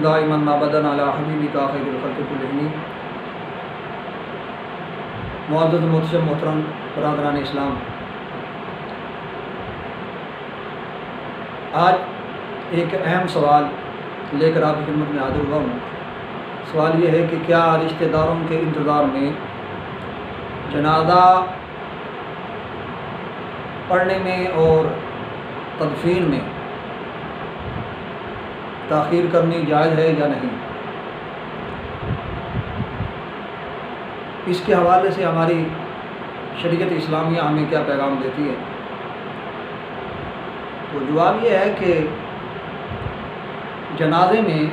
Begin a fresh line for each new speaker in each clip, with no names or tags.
دائما ابدا علی حبیبک خیر الخلق کلہم۔ معزز محتشم محترم برادران اسلام، آج ایک اہم سوال لے کر آپ کی خدمت میں حاضر ہوا ہوں۔ سوال یہ ہے کہ کیا رشتہ داروں کے انتظار میں جنازہ پڑھنے میں اور تدفین میں تاخیر کرنی جائز ہے یا نہیں؟ اس کے حوالے سے ہماری شریعت اسلامیہ ہمیں کیا پیغام دیتی ہے؟ تو جواب یہ ہے کہ جنازے میں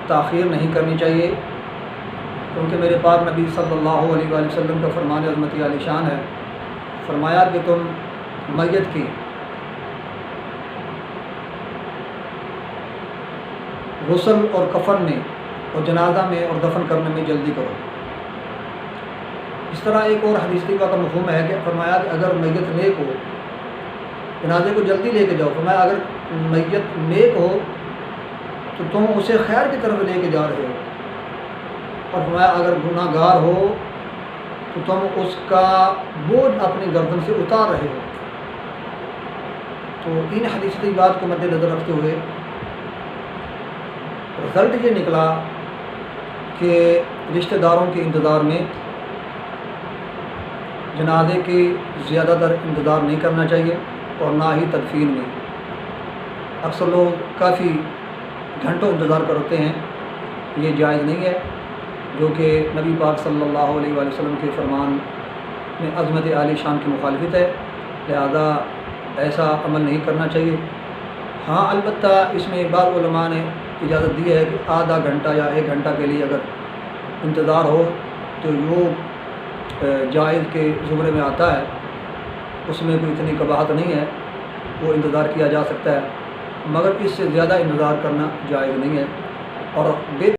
تاخیر نہیں کرنی چاہیے، کیونکہ میرے پاک نبی صلی اللہ علیہ وآلہ وسلم کا فرمان عظمت عالی شان ہے، فرمایا کہ تم میت کی غسل اور کفن میں اور جنازہ میں اور دفن کرنے میں جلدی کرو۔ اس طرح ایک اور حدیث طیبہ کا مفہوم ہے کہ فرمایا کہ اگر میت نیک ہو جنازے کو جلدی لے کے جاؤ۔ فرمایا اگر میت نیک ہو تو تم اسے خیر کی طرف لے کے جا رہے ہو، اور فرمایا اگر گناہ گار ہو تو تم اس کا بوجھ اپنی گردن سے اتار رہے ہو۔ تو ان حدیث طیبات کو مد نظر رکھتے ہوئے رزلٹ یہ نکلا کہ رشتہ داروں کے انتظار میں جنازے کی زیادہ تر انتظار نہیں کرنا چاہیے، اور نہ ہی تدفین میں۔ اکثر لوگ کافی گھنٹوں انتظار کرتے ہیں، یہ جائز نہیں ہے، جو کہ نبی پاک صلی اللہ علیہ وآلہ وسلم کے فرمان میں عظمت عالی شان کی مخالفت ہے، لہذا ایسا عمل نہیں کرنا چاہیے۔ ہاں البتہ اس میں بعض علماء نے اجازت دی ہے کہ آدھا گھنٹہ یا 1 گھنٹہ کے لیے اگر انتظار ہو تو وہ جائز کے زمرے میں آتا ہے، اس میں کوئی اتنی قباحت نہیں ہے، وہ انتظار کیا جا سکتا ہے، مگر اس سے زیادہ انتظار کرنا جائز نہیں ہے۔ اور